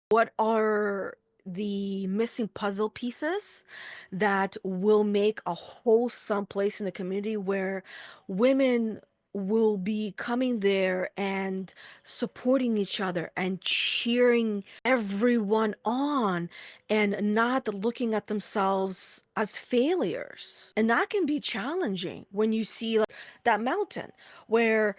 What are the missing puzzle pieces that will make a wholesome place in the community where women will be coming there and supporting each other and cheering everyone on and not looking at themselves as failures. And that can be challenging when you see like that mountain where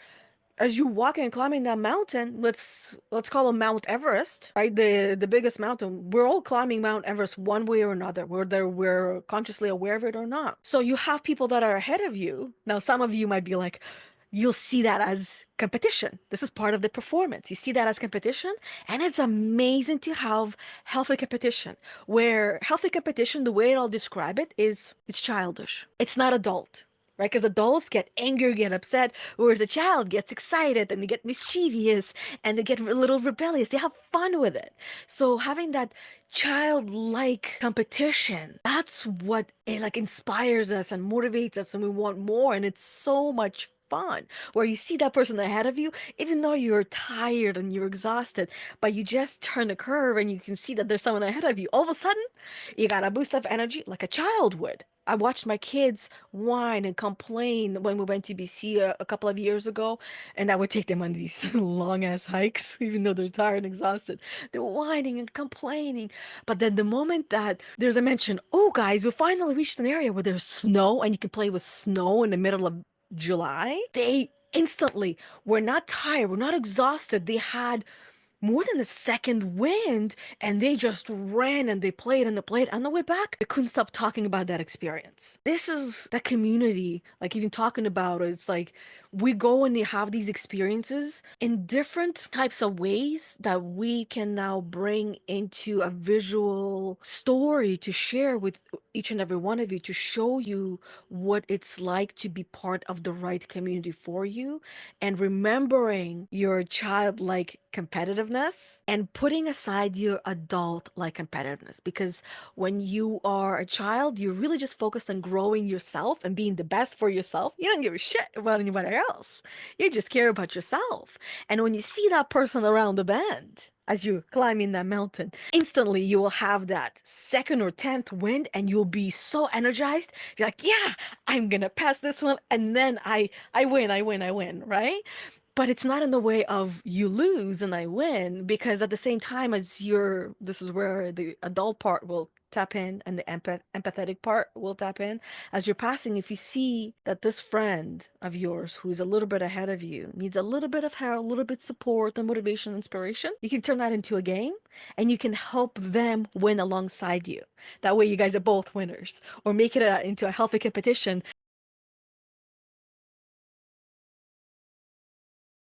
as you walking and climbing that mountain, let's call it Mount Everest, right? The biggest mountain. We're all climbing Mount Everest one way or another, whether we're consciously aware of it or not. So you have people that are ahead of you. Now, some of you might be like, you'll see that as competition. This is part of the performance. You see that as competition, and it's amazing to have healthy competition. Where healthy competition, the way I'll describe it is it's childish. It's not adult, right? Because adults get angry, get upset, whereas a child gets excited and they get mischievous and they get a little rebellious. They have fun with it. So having that childlike competition, that's what it like inspires us and motivates us, and we want more. And it's so much fun where you see that person ahead of you, even though you're tired and you're exhausted, but you just turn a curve and you can see that there's someone ahead of you. All of a sudden, you got a boost of energy like a child would. I watched my kids whine and complain when we went to BC a couple of years ago, and I would take them on these long ass hikes, even though they're tired and exhausted. They're whining and complaining. But then the moment that there's a mention, oh, guys, we finally reached an area where there's snow and you can play with snow in the middle of July, they instantly were not tired, were not exhausted. They had more than a second wind and they just ran and they played and they played. On the way back, they couldn't stop talking about that experience. This is that community, like even talking about it, it's like we go and they have these experiences in different types of ways that we can now bring into a visual story to share with each and every one of you, to show you what it's like to be part of the right community for you, and remembering your childlike competitiveness and putting aside your adult like competitiveness, because when you are a child you're really just focused on growing yourself and being the best for yourself. You don't give a shit about anybody else. You just care about yourself. And when you see that person around the bend as you're climbing that mountain, instantly you will have that second or 10th wind and you'll be so energized. You're like, yeah, I'm gonna pass this one, and then I win, right? But it's not in the way of you lose and I win, because at the same time as you're, this is where the adult part will tap in and the empathetic part will tap in. As you're passing, if you see that this friend of yours who's a little bit ahead of you needs a little bit of help, a little bit support and motivation, inspiration, you can turn that into a game and you can help them win alongside you. That way you guys are both winners, or make it into a healthy competition